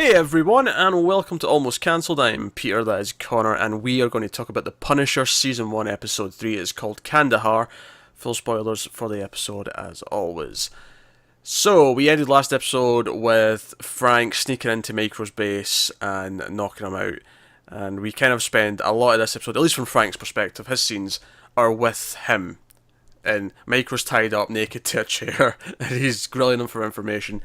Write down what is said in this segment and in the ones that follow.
Hey everyone, and welcome to Almost Cancelled. I'm Peter, that is Connor, and we are going to talk about The Punisher Season 1, Episode 3. It's called Kandahar. Full spoilers for the episode, as always. So, we ended last episode with Frank sneaking into Micro's base and knocking him out. And we kind of spend a lot of this episode, at least from Frank's perspective, his scenes are with him. And Micro's tied up naked to a chair, and he's grilling him for information.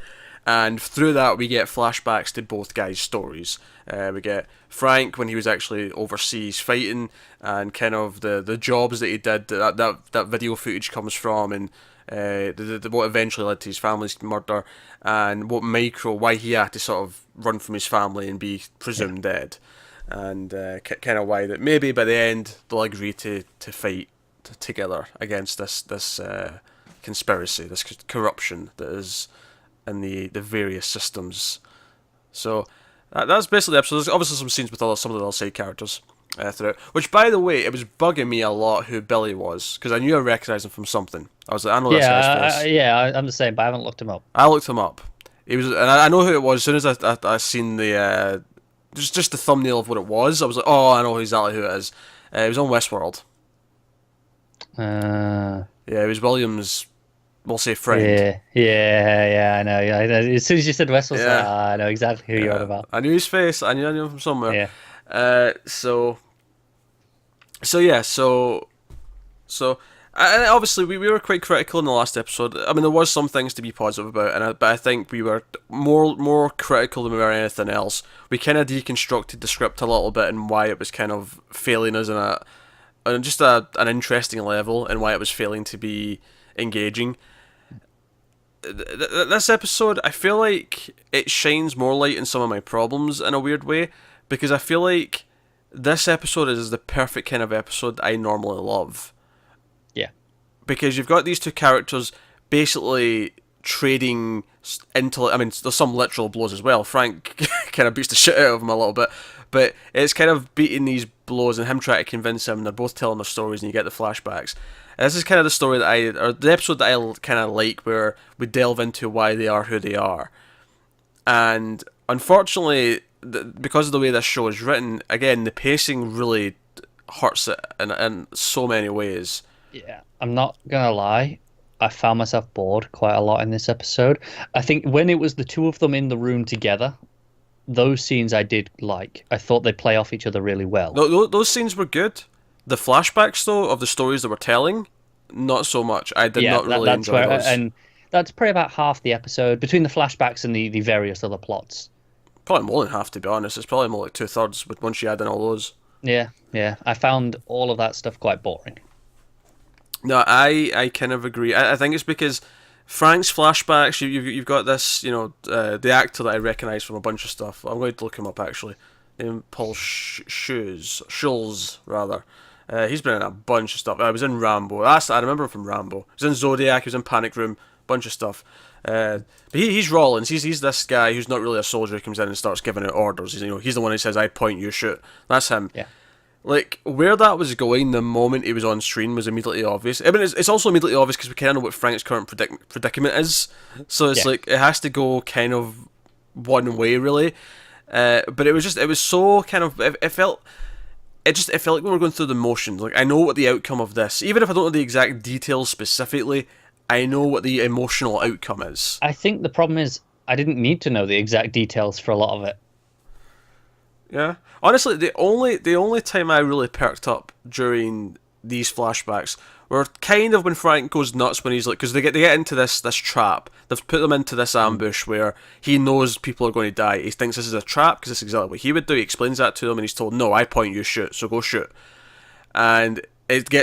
And through that, we get flashbacks to both guys' stories. We get Frank when he was actually overseas fighting, and kind of the jobs that he did, that video footage comes from, and what eventually led to his family's murder, and what why he had to sort of run from his family and be presumed dead. And kind of why that maybe by the end they'll agree to fight together against this conspiracy, this corruption that is in the various systems. So that's basically the episode. There's obviously some scenes with some of the other side characters throughout. Which, by the way, it was bugging me a lot who Billy was, because I knew I recognised him from something. I was like, I know this guy's face. I'm the same, but I haven't looked him up. I looked him up. He was, and I know who it was as soon as I seen the just the thumbnail of what it was. I was like, oh, I know exactly who it is. He was on Westworld. Yeah, it was William's. We'll say friend. Yeah, I know. Yeah, as soon as you said Westworld, I know exactly who you're on about. I knew his face. I knew him from somewhere. Yeah. So and obviously we were quite critical in the last episode. I mean, there was some things to be positive about, but I think we were more critical than we were anything else. We kind of deconstructed the script a little bit and why it was kind of failing us on just an interesting level, and why it was failing to be engaging. This episode, I feel like it shines more light in some of my problems in a weird way, because I feel like this episode is the perfect kind of episode I normally love. Yeah. Because you've got these two characters basically trading into, I mean, there's some literal blows as well. Frank kind of beats the shit out of him a little bit, but it's kind of beating these blows and him trying to convince him, and they're both telling their stories, and you get the flashbacks. This is kind of the story or the episode that I kind of like, where we delve into why they are who they are. And unfortunately, because of the way this show is written, again, the pacing really hurts it in so many ways. Yeah, I'm not gonna lie. I found myself bored quite a lot in this episode. I think when it was the two of them in the room together, those scenes I did like. I thought they play off each other really well. Those scenes were good. The flashbacks, though, of the stories that we're telling, not so much. I did not really enjoy those. And that's probably about half the episode, between the flashbacks and the various other plots. Probably more than half, to be honest. It's probably more like 2/3 once you add in all those. Yeah. I found all of that stuff quite boring. No, I kind of agree. I think it's because Frank's flashbacks, you've got this, the actor that I recognise from a bunch of stuff. I'm going to look him up, actually. Named Paul Schulz, rather. He's been in a bunch of stuff. I was in Rambo. I remember him from Rambo. He was in Zodiac. He was in Panic Room. Bunch of stuff. But he's Rollins. He's this guy who's not really a soldier. Who comes in and starts giving out orders. He's the one who says, "I point, you shoot." That's him. Yeah. Like, where that was going the moment he was on screen was immediately obvious. I mean, it's also immediately obvious because we kind of know what Frank's current predicament is. So it's like, it has to go kind of one way, really. But it was so kind of, it felt like we were going through the motions. Like, I know what the outcome of this, even if I don't know the exact details specifically, I know what the emotional outcome is. I think the problem is I didn't need to know the exact details for a lot of it. Yeah, honestly, the only time I really perked up during these flashbacks were kind of when Frank goes nuts, when he's like, because they get into this trap. They've put them into this ambush where he knows people are going to die. He thinks this is a trap because this is exactly what he would do. He explains that to them, and he's told, "No, I point, you shoot, so go shoot." And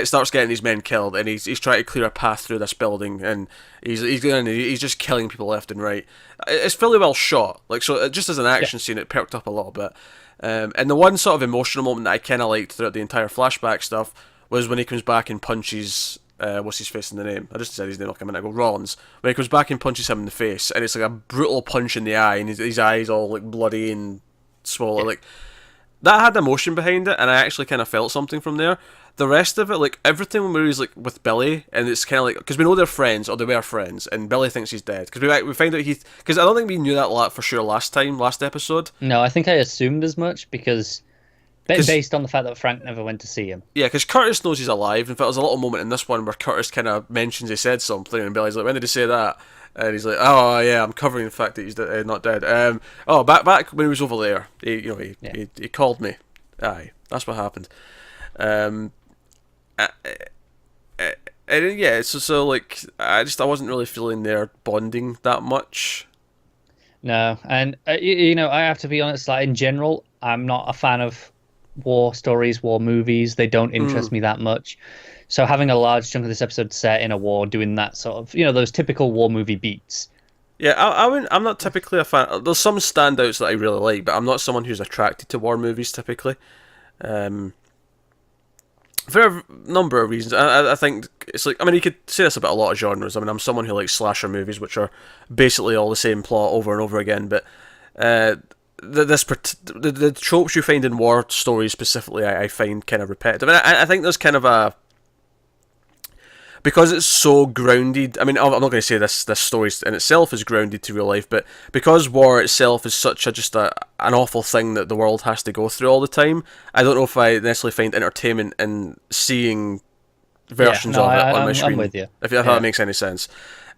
starts getting these men killed, and he's trying to clear a path through this building, and he's just killing people left and right. It's fairly well shot, like, so just as an action scene, it perked up a little bit. And the one sort of emotional moment that I kind of liked throughout the entire flashback stuff was when he comes back and punches, what's his face in the name? I just said his name, I'll come in and I go, Rollins. When he comes back and punches him in the face, and it's like a brutal punch in the eye, and his eyes all like bloody and swollen. Like, that had emotion behind it, and I actually kind of felt something from there. The rest of it, like everything where he's like with Billy, and it's kind of like because we know they're friends or they were friends, and Billy thinks he's dead because we find out because I don't think we knew that lot for sure last episode. No, I think I assumed as much because based on the fact that Frank never went to see him. Yeah, because Curtis knows he's alive. In fact, there's a little moment in this one where Curtis kind of mentions he said something, and Billy's like, "When did he say that?" And he's like, "Oh yeah, I'm covering the fact that he's not dead." Back when he was over there, he called me. Aye, that's what happened. And yeah, so like I wasn't really feeling their bonding that much. No, and I have to be honest. Like in general, I'm not a fan of war stories, war movies. They don't interest me that much. So having a large chunk of this episode set in a war, doing that sort of those typical war movie beats. Yeah, I'm not typically a fan. There's some standouts that I really like, but I'm not someone who's attracted to war movies typically. For a number of reasons. I think it's like, I mean, you could say this about a lot of genres. I mean, I'm someone who likes slasher movies, which are basically all the same plot over and over again, but the tropes you find in war stories specifically, I find kind of repetitive. And I think there's kind of a... Because it's so grounded, I mean, I'm not going to say this story in itself is grounded to real life, but because war itself is such an awful thing that the world has to go through all the time, I don't know if I necessarily find entertainment in seeing versions of it on my screen. I'm with you. If that makes any sense.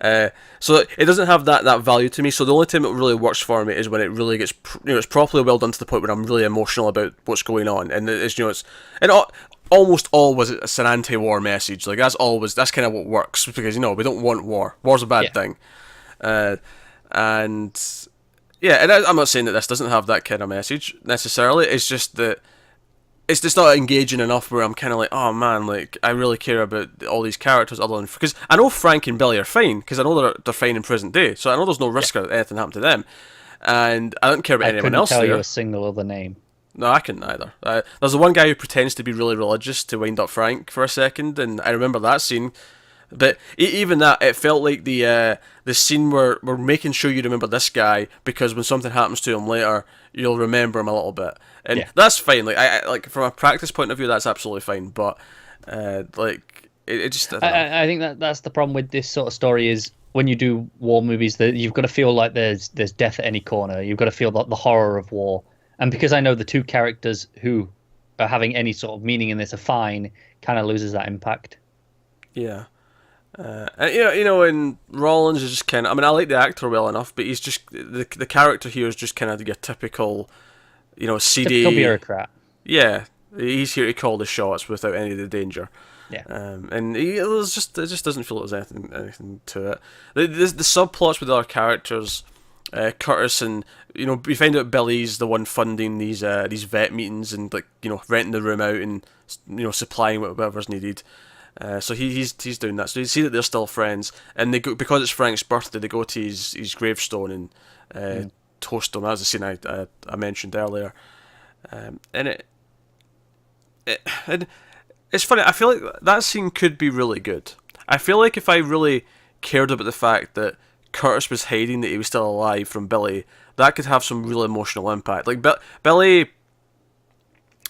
So it doesn't have that value to me. So the only time it really works for me is when it really gets, it's properly well done to the point where I'm really emotional about what's going on, and almost always it's an anti-war message. Like that's kind of what works because we don't want war. War's a bad thing, and I'm not saying that this doesn't have that kind of message necessarily. It's just that it's just not engaging enough where I'm kind of like, oh man, like I really care about all these characters other than because I know Frank and Billy are fine because I know they're fine in present day, so I know there's no risk of anything happening to them, and I don't care about anyone else. I couldn't tell you a single other name. No, I couldn't either. There's the one guy who pretends to be really religious to wind up Frank for a second, and I remember that scene. But even that, it felt like the scene where we're making sure you remember this guy because when something happens to him later, you'll remember him a little bit, and that's fine. Like I like from a practice point of view, that's absolutely fine. But it just I think that's the problem with this sort of story is when you do war movies that you've got to feel like there's death at any corner. You've got to feel the horror of war. And because I know the two characters who are having any sort of meaning in this are fine, kind of loses that impact. Yeah. And Rollins is just kind of... I mean, I like the actor well enough, but he's just... The character here is just kind of your typical, seedy... Typical bureaucrat. Yeah. He's here to call the shots without any of the danger. Yeah. And it just doesn't feel like there's anything to it. The subplots with other characters... Curtis and we find out Billy's the one funding these vet meetings and renting the room out and supplying whatever's needed. So he's doing that. So you see that they're still friends, and they go because it's Frank's birthday. They go to his gravestone and toast him. That was the scene I mentioned earlier, and it's funny. I feel like that scene could be really good. I feel like if I really cared about the fact that Curtis was hiding that he was still alive from Billy, that could have some real emotional impact. Like Billy,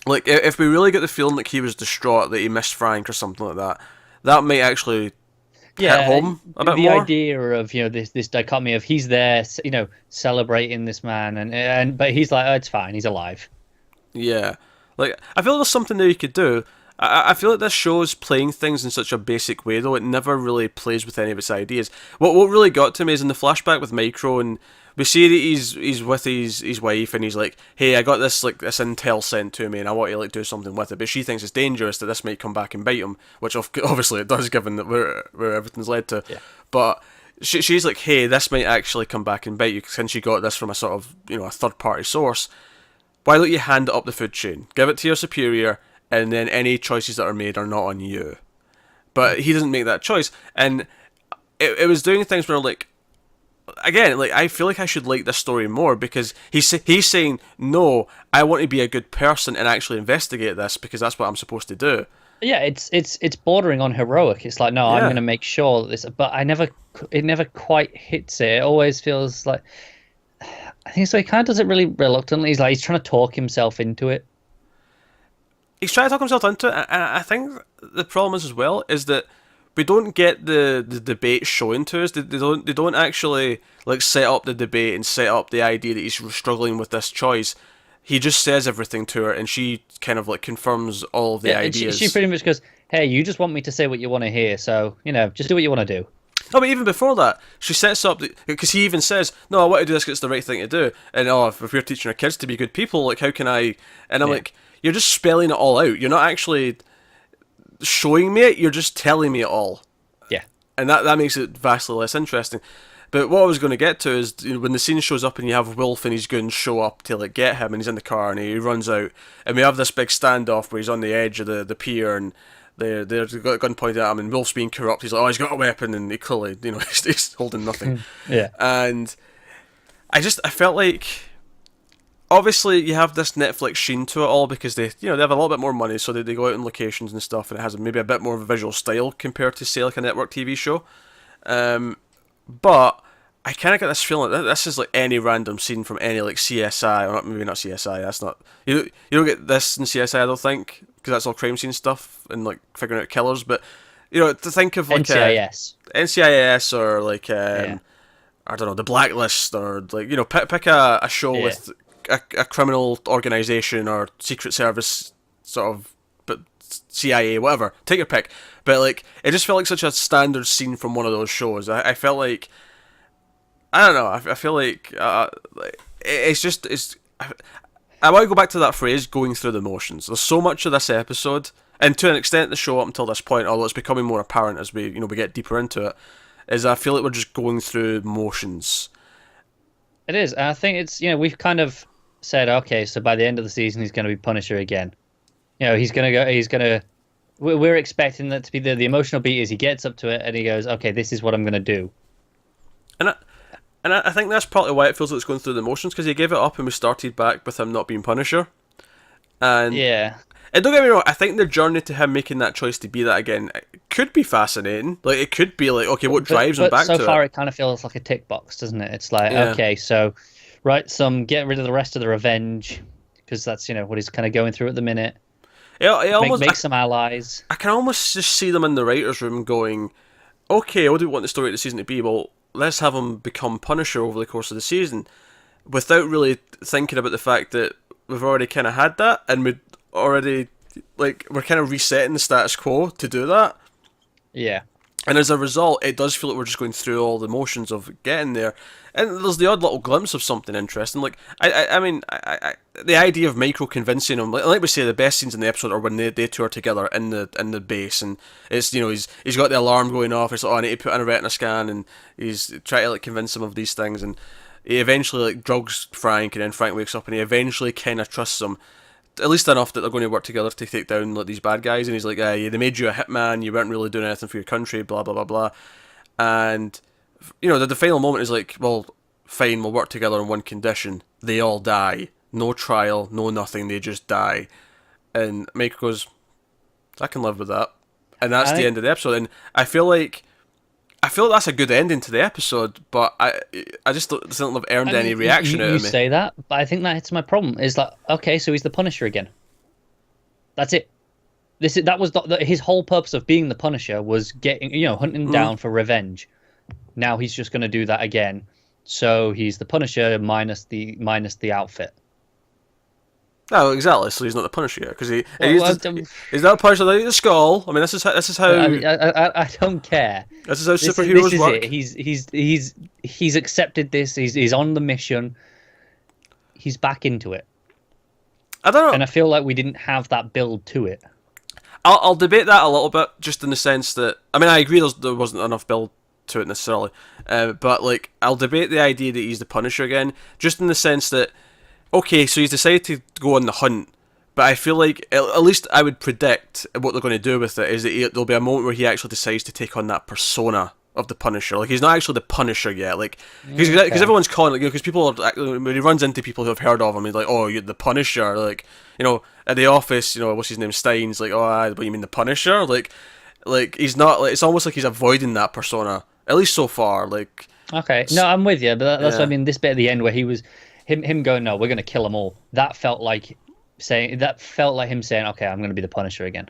like if we really get the feeling like he was distraught that he missed Frank or something like that, that might actually hit home a bit more. The idea of this dichotomy of he's there, celebrating this man, but he's like, oh, it's fine, he's alive. Yeah, like I feel there's something there you could do. I feel like this show is playing things in such a basic way, though. It never really plays with any of its ideas. What really got to me is in the flashback with Micro, and we see that he's with his wife, and he's like, hey, I got this intel sent to me, and I want you to do something with it. But she thinks it's dangerous, that this might come back and bite him, which obviously it does, given that where everything's led to. Yeah. But she's like, hey, this might actually come back and bite you, since you got this from a sort of, a third-party source. Why don't you hand it up the food chain? Give it to your superior, and then any choices that are made are not on you. But he doesn't make that choice, and it was doing things where, like, again, like, I feel like I should like this story more, because he's saying, no, I want to be a good person and actually investigate this, because that's what I'm supposed to do. Yeah, it's bordering on heroic. It's like, no, I'm going to make sure that this, but it never quite hits it. It always feels like, I think so. He kind of does it really reluctantly. He's trying to talk himself into it. he's trying to talk himself into it, and I think the problem is as well is that we don't get the debate shown to us. They don't actually like set up the debate and set up the idea that he's struggling with this choice. He just says everything to her, and she kind of like confirms all of the ideas. She pretty much goes, "Hey, you just want me to say what you want to hear, so just do what you want to do." Oh, but even before that, she sets up because he even says, "No, I want to do this because it's the right thing to do." And if we're teaching our kids to be good people, like how can I? And I'm like, you're just spelling it all out. You're not actually showing me it. You're just telling me it all. Yeah, and that makes it vastly less interesting. But what I was going to get to is when the scene shows up and you have Wolf and his goons show up to like get him, and he's in the car and he runs out, and we have this big standoff where he's on the edge of the pier and they've got a gun pointed at him, and Wolf's being corrupt. He's like, oh, he's got a weapon, and he clearly, he's holding nothing. Yeah. And I felt like, obviously you have this Netflix sheen to it all because they have a little bit more money, so they go out in locations and stuff, and it has maybe a bit more of a visual style compared to say like a network TV show. But I kind of get this feeling that this is like any random scene from any like CSI, or maybe not CSI. That's not you don't get this in CSI. I don't think, because that's all crime scene stuff and like figuring out killers. But to think of like NCIS or like I don't know, The Blacklist, or like pick a show with a criminal organization or Secret Service sort of, but CIA, whatever. Take your pick. But like, it just felt like such a standard scene from one of those shows. I felt like, I don't know. I feel like it's. I want to go back to that phrase, going through the motions. There's so much of this episode, and to an extent the show up until this point, although it's becoming more apparent as we get deeper into it, is I feel like we're just going through motions. It is. And I think it's we've kind of said, okay, so by the end of the season he's going to be Punisher again. He's going to. We're expecting that to be the emotional beat is he gets up to it and he goes, okay, this is what I'm going to do. And I think that's partly why it feels like it's going through the motions, because he gave it up and we started back with him not being Punisher. And and don't get me wrong, I think the journey to him making that choice to be that again could be fascinating. Like, it could be like, okay, what drives him back to it? So far, it kind of feels like a tick box, doesn't it? It's like, okay, so get rid of the rest of the revenge, because that's what he's kind of going through at the minute. Make some allies. I can almost just see them in the writers' room going, okay, what do we want the story of the season to be? Well, let's have him become Punisher over the course of the season, without really thinking about the fact that we've already kind of had that, and we're kind of resetting the status quo to do that. Yeah. And as a result, it does feel like we're just going through all the motions of getting there. And there's the odd little glimpse of something interesting. Like, I mean, the idea of Micro convincing him, like we say, the best scenes in the episode are when they two are together in the base, and it's he's got the alarm going off. It's like, oh, I need to put in a retina scan, and he's trying to like convince him of these things, and he eventually like drugs Frank, and then Frank wakes up, and he eventually kind of trusts him. At least enough that they're going to work together to take down like these bad guys, and he's like, they made you a hitman, you weren't really doing anything for your country, blah blah blah blah. And the final moment is like, well, fine, we'll work together on one condition: they all die, no trial, no nothing, they just die. And Mike goes, I can live with that, and that's the end of the episode. And I feel like that's a good ending to the episode, but I just don't have earned any reaction out of me. You say that, but I think that's my problem. Is like, okay, so he's the Punisher again. That's it. That was his whole purpose of being the Punisher, was getting hunting down for revenge. Now he's just going to do that again. So he's the Punisher minus the outfit. No, exactly. So he's not the Punisher yet, because he's not the Punisher. The skull. I mean, this is how. I don't care. This is how superheroes work. It. He's accepted this. He's on the mission. He's back into it. I don't know, and I feel like we didn't have that build to it. I'll debate that a little bit, just in the sense that, I mean, I agree there wasn't enough build to it necessarily, but like, I'll debate the idea that he's the Punisher again, just in the sense that, okay, so he's decided to go on the hunt, but I feel like, at least I would predict what they're going to do with it, is that there'll be a moment where he actually decides to take on that persona of the Punisher. Like, he's not actually the Punisher yet, like, because everyone's calling, like, because people are, when he runs into people who have heard of him, he's like, oh, you're the Punisher, like, at the office, what's his name, Stein's like, oh, what, you mean the Punisher? Like he's not, like, it's almost like he's avoiding that persona, at least so far, like. Okay, no, I'm with you, but that's what I mean, this bit at the end where he was, him going, no, we're going to kill them all, that felt like saying that felt like him saying, "Okay, I'm going to be the Punisher again."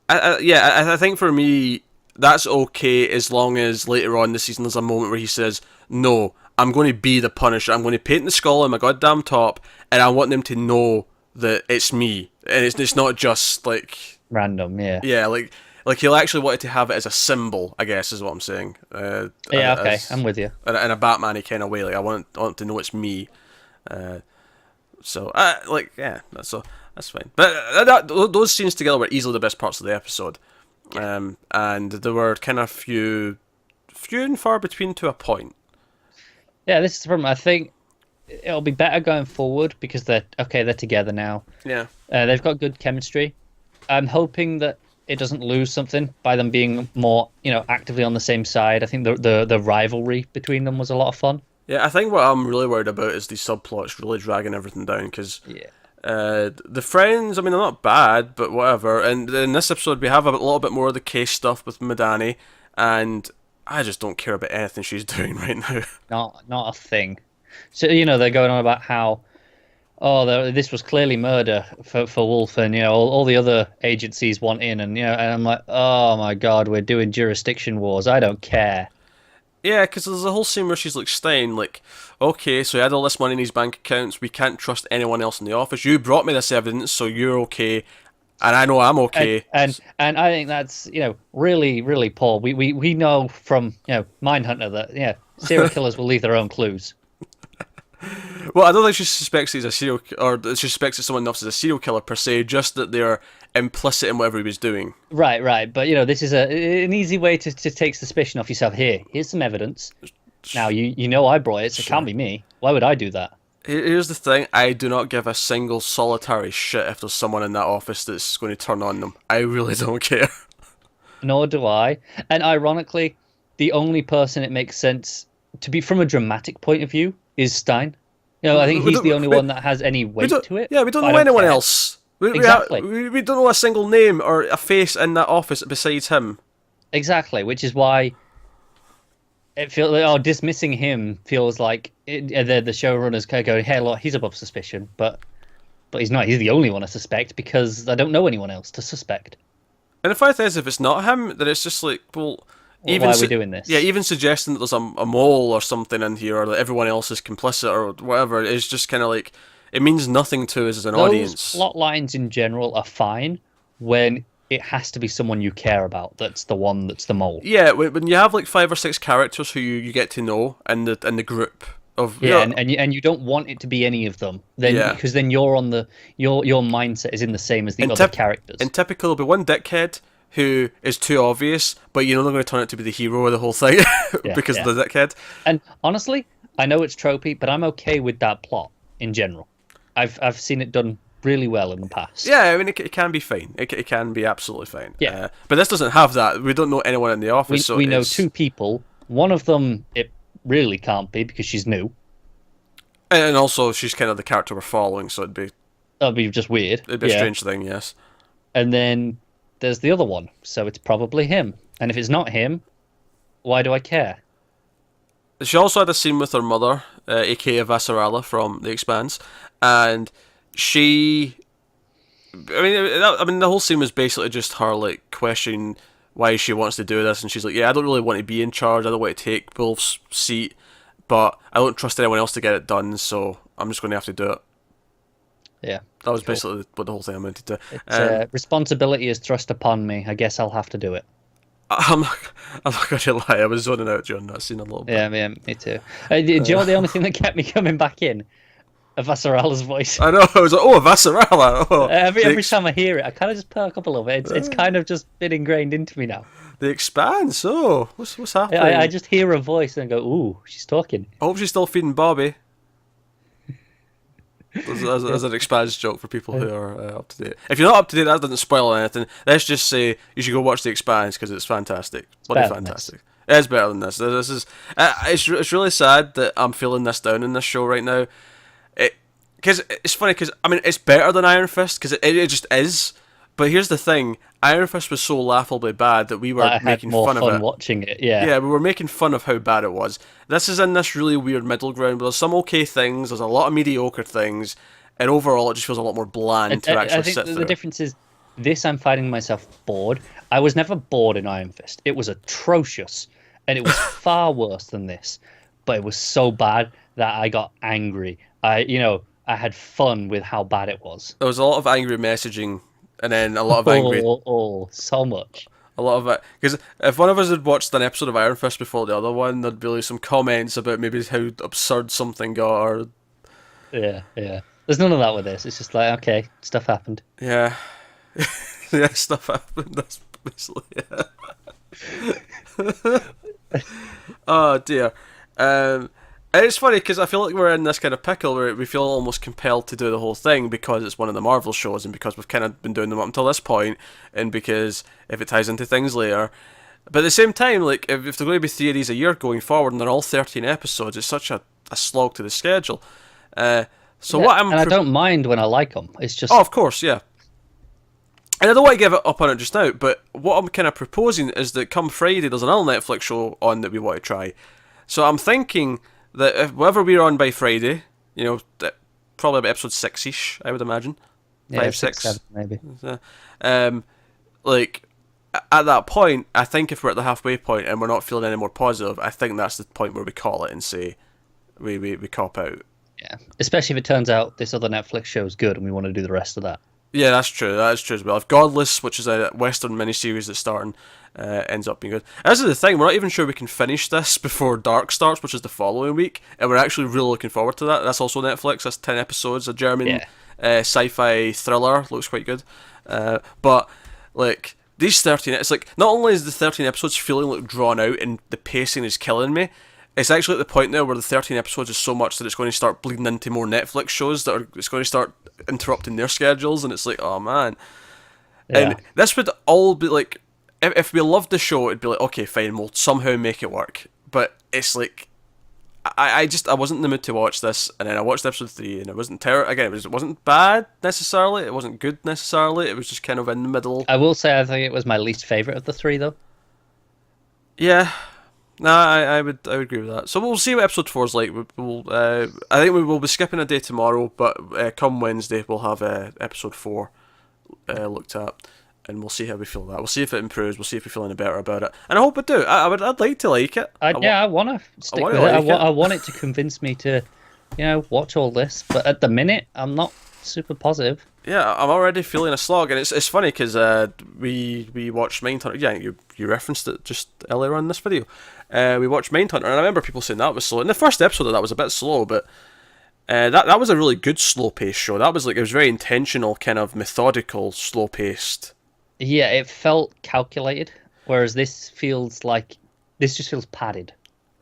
I think for me that's okay as long as later on in the season there's a moment where he says, "No, I'm going to be the Punisher. I'm going to paint the skull on my goddamn top, and I want them to know that it's me, and it's not just like Random, yeah. yeah, like he'll actually wanted to have it as a symbol, I guess is what I'm saying. Yeah, okay, I'm with you. In a Batman-y kind of way. Like I want to know it's me. So like yeah, that's fine. But those scenes together were easily the best parts of the episode. And there were kind of few and far between to a point. Yeah, this is the problem. I think it'll be better going forward because they're together now. Yeah. They've got good chemistry. I'm hoping that it doesn't lose something by them being more, actively on the same side. I think the rivalry between them was a lot of fun. Yeah, I think what I'm really worried about is these subplots really dragging everything down because the friends, I mean, they're not bad, but whatever. And in this episode, we have a little bit more of the case stuff with Madani, and I just don't care about anything she's doing right now. Not a thing. So, they're going on about how, this was clearly murder for Wolf, and all the other agencies want in, and and I'm like, oh my god, we're doing jurisdiction wars. I don't care. Yeah, because there's a whole scene where she's like, Stein, like, okay, so he had all this money in his bank accounts. We can't trust anyone else in the office. You brought me this evidence, so you're okay, and I know I'm okay. And I think that's really really poor. We know from Mindhunter that serial killers will leave their own clues. Well, I don't think she suspects he's a serial, or she suspects that someone else is a serial killer per se. Just that they're implicit in whatever he was doing. Right. But this is an easy way to take suspicion off yourself. Here's some evidence. Now you know I brought it, so it can't be me. Why would I do that? Here's the thing: I do not give a single solitary shit if there's someone in that office that's going to turn on them. I really don't care. Nor do I. And ironically, the only person it makes sense to be from a dramatic point of view is Stein. I think he's the only one that has any weight to it. Yeah, we don't know anyone else. Exactly. We don't know a single name or a face in that office besides him. Exactly, which is why it feels like, dismissing him feels like the showrunners kind of going, hey, look, he's above suspicion, but he's not. He's the only one I suspect because I don't know anyone else to suspect. And the fact is, if it's not him, then it's just like, well, even why are we doing this? Yeah, even suggesting that there's a mole or something in here, or that everyone else is complicit or whatever, is just kind of like, it means nothing to us as an audience. Those plot lines in general are fine when it has to be someone you care about. That's the one that's the mole. Yeah, when you have like 5 or 6 characters who you get to know in the group of and you don't want it to be any of them, because then you're on your mindset is in the same as the other characters. And typically there'll be one dickhead who is too obvious, but they're going to turn it to be the hero of the whole thing because of the dickhead. And honestly, I know it's tropey, but I'm okay with that plot in general. I've seen it done really well in the past. Yeah, I mean, it can be fine. It can be absolutely fine. Yeah. But this doesn't have that. We don't know anyone in the office. We know 2 people. One of them, it really can't be because she's new. And also, she's kind of the character we're following, so that'd be just weird. It'd be a strange thing, yes. And then there's the other one, so it's probably him. And if it's not him, why do I care? She also had a scene with her mother, aka Vasarala from The Expanse, and she... I mean, the whole scene was basically just her, like, questioning why she wants to do this, and she's like, yeah, I don't really want to be in charge, I don't want to take Wolf's seat, but I don't trust anyone else to get it done, so I'm just going to have to do it. Yeah. That was basically what the whole thing amounted to. Responsibility is thrust upon me. I guess I'll have to do it. I'm not going to lie, I was zoning out during that scene a little bit. Yeah, me too. Do you know the only thing that kept me coming back in? Vasarala's voice. I know, I was like, oh, Vasarala! Oh, every time I hear it, I kind of just perk up a little bit. It's kind of just been ingrained into me now. The Expanse, oh, what's happening? I just hear her voice and go, ooh, she's talking. I hope she's still feeding Bobby. As an Expanse joke for people who are up to date. If you're not up to date, that doesn't spoil anything. Let's just say you should go watch The Expanse because it's fantastic. Bloody fantastic. It is better than this. This is. It's really sad that I'm feeling this down in this show right now. Because it's funny because I mean it's better than Iron Fist because it just is. But here's the thing: Iron Fist was so laughably bad that we were making fun of it. Watching it, yeah. Yeah, we were making fun of how bad it was. This is in this really weird middle ground. Where there's some okay things, there's a lot of mediocre things, and overall it just feels a lot more bland to actually I think sit the through. difference is this. I'm finding myself bored. I was never bored in Iron Fist. It was atrocious, and it was far worse than this. But it was so bad that I got angry. I had fun with how bad it was. There was a lot of angry messaging, and then a lot of angry, So much. a lot of it. Because if one of us had watched an episode of Iron Fist before the other one, there'd be like some comments about maybe how absurd something got, or Yeah, yeah. There's none of that with this. It's just like, okay, stuff happened. yeah, yeah, stuff happened. That's basically it. Oh dear. And it's funny because I feel like we're in this kind of pickle where we feel almost compelled to do the whole thing because it's one of the Marvel shows and because we've kind of been doing them up until this point, and because if it ties into things later. But at the same time, like if they're going to be 3 of these a year going forward and they're all 13 episodes, it's such a slog to the schedule. So Yeah, what I'm and I don't mind when I like them. It's just Oh, of course, yeah. And I don't want to give it up on it just now, but what I'm kind of proposing is that come Friday there's another Netflix show on that we want to try. So I'm thinking that if whatever we're on by Friday, probably about episode 6-ish, I would imagine. yeah, 5, 6, 6. 7 maybe. Like, at that point, I think if we're at the halfway point and we're not feeling any more positive, I think that's the point where we call it and say we cop out. Yeah, especially if it turns out this other Netflix show is good and we want to do the rest of that. Yeah, that's true. That is true as well. If Godless, which is a Western miniseries that's starting, ends up being good. This is the thing, we're not even sure we can finish this before Dark starts, which is the following week, and we're actually really looking forward to that. That's also Netflix. That's 10 episodes, a German sci-fi thriller. Looks quite good. But, like, these 13, it's like, not only is the 13 episodes feeling like drawn out and the pacing is killing me, it's actually at the point now where the 13 episodes is so much that it's going to start bleeding into more Netflix shows it's going to start interrupting their schedules, and it's like, oh man. Yeah. And this would all be like, if we loved the show, it'd be like, okay, fine, we'll somehow make it work. But it's like, I wasn't in the mood to watch this, and then I watched episode 3, and it wasn't terrible. Again, it wasn't bad necessarily, it wasn't good necessarily, it was just kind of in the middle. I will say I think it was my least favorite of the 3, though. Yeah. No, I would agree with that. So we'll see what episode 4 is like. I think we will be skipping a day tomorrow, but come Wednesday we'll have episode 4 looked at, and we'll see how we feel that. We'll see if it improves. We'll see if we feel any better about it, and I hope I do. I'd like to like it. I want to stick with it. I want it to convince me to, watch all this. But at the minute, I'm not super positive. Yeah, I'm already feeling a slog, and it's funny because we watched Mindhunter. Yeah, you referenced it just earlier on in this video. We watched Mindhunter, and I remember people saying that was slow. In the first episode, that was a bit slow, but that was a really good slow-paced show. That was like, it was very intentional, kind of methodical, slow-paced. Yeah, it felt calculated, whereas this just feels padded.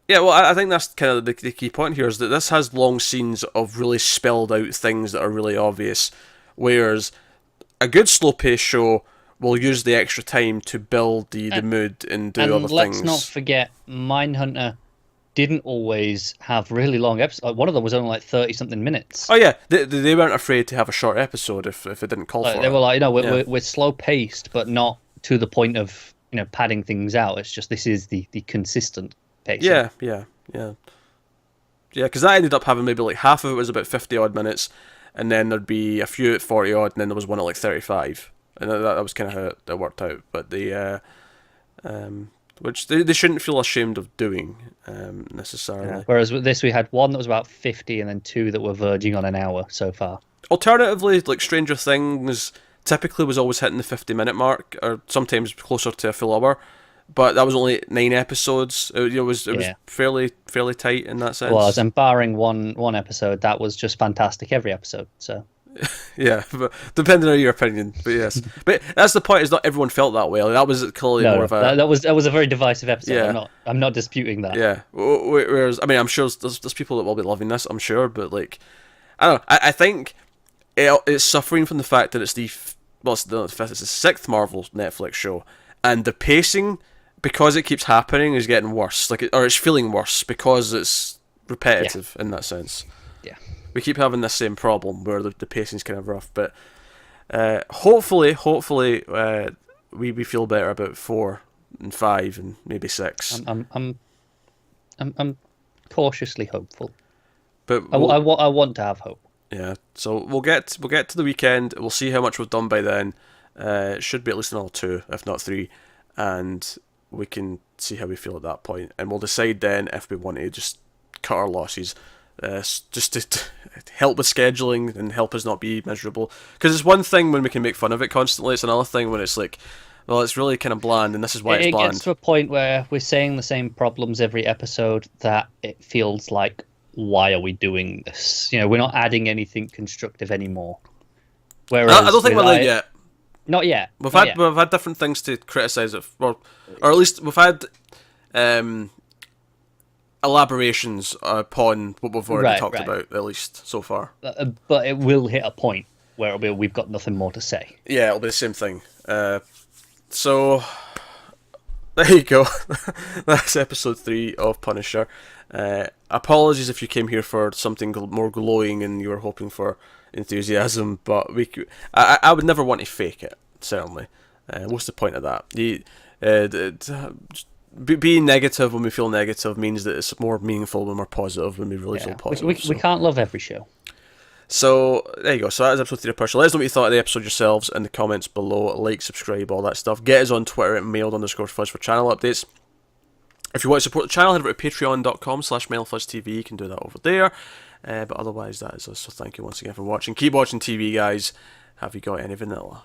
Yeah, well, I think that's kind of the key point here, is that this has long scenes of really spelled out things that are really obvious, whereas a good slow-paced show will use the extra time to build the mood and do other things. And let's not forget, Mindhunter didn't always have really long episodes. One of them was only like 30-something minutes. Oh yeah, they weren't afraid to have a short episode if it didn't call for it. They were like, we're slow-paced, but not to the point of padding things out. It's just this is the consistent pacing. Yeah, because that ended up having maybe like half of it was about 50-odd minutes, and then there'd be a few at 40-odd, and then there was one at like 35. And that was kind of how it worked out. But which they shouldn't feel ashamed of doing necessarily. Yeah. Whereas with this, we had one that was about 50 and then 2 that were verging on an hour so far. Alternatively, like Stranger Things typically was always hitting the 50-minute mark, or sometimes closer to a full hour. But that was only 9 episodes. It was fairly tight in that sense. It was, and barring one episode, that was just fantastic every episode. So. Yeah, but depending on your opinion, but yes, but that's the point. Is not everyone felt that way. Like, that was clearly more of a that was a very divisive episode. Yeah. I'm not disputing that. Yeah, whereas I mean, I'm sure there's people that will be loving this. I'm sure, but like, I don't know. I think it's suffering from the fact that it's the 6th Marvel Netflix show, and the pacing, because it keeps happening, is getting worse. Or it's feeling worse because it's repetitive in that sense. Yeah. We keep having this same problem where the pacing's kind of rough, but hopefully we feel better about 4 and 5 and maybe 6. I'm cautiously hopeful, but I want to have hope. Yeah. So we'll get to the weekend. We'll see how much we've done by then. It should be at least another 2, if not 3, and we can see how we feel at that point, and we'll decide then if we want to just cut our losses, just to help with scheduling and help us not be miserable. Because it's one thing when we can make fun of it constantly. It's another thing when it's like, well, it's really kind of bland, and this is why it's bland. It gets to a point where we're saying the same problems every episode that it feels like, why are we doing this? We're not adding anything constructive anymore. Whereas I don't think we're there yet. Not yet. We've had different things to criticise it for, or at least we've had elaborations upon what we've already talked about, at least so far. But it will hit a point where it'll be, we've got nothing more to say. Yeah, it'll be the same thing. So there you go. That's episode 3 of Punisher. Apologies if you came here for something more glowing and you were hoping for enthusiasm, but I would never want to fake it, certainly. What's the point of that? Being negative when we feel negative means that it's more meaningful when we're positive, when we really feel positive. We can't love every show. So there you go. So that is episode 3 of Punisher. Let us know what you thought of the episode yourselves in the comments below. Like, subscribe, all that stuff. Get us on Twitter at mailed_fuzz for channel updates. If you want to support the channel, head over to patreon.com/mailfuzztv. You can do that over there. But otherwise, that is us. So thank you once again for watching. Keep watching TV, guys. Have you got any vanilla?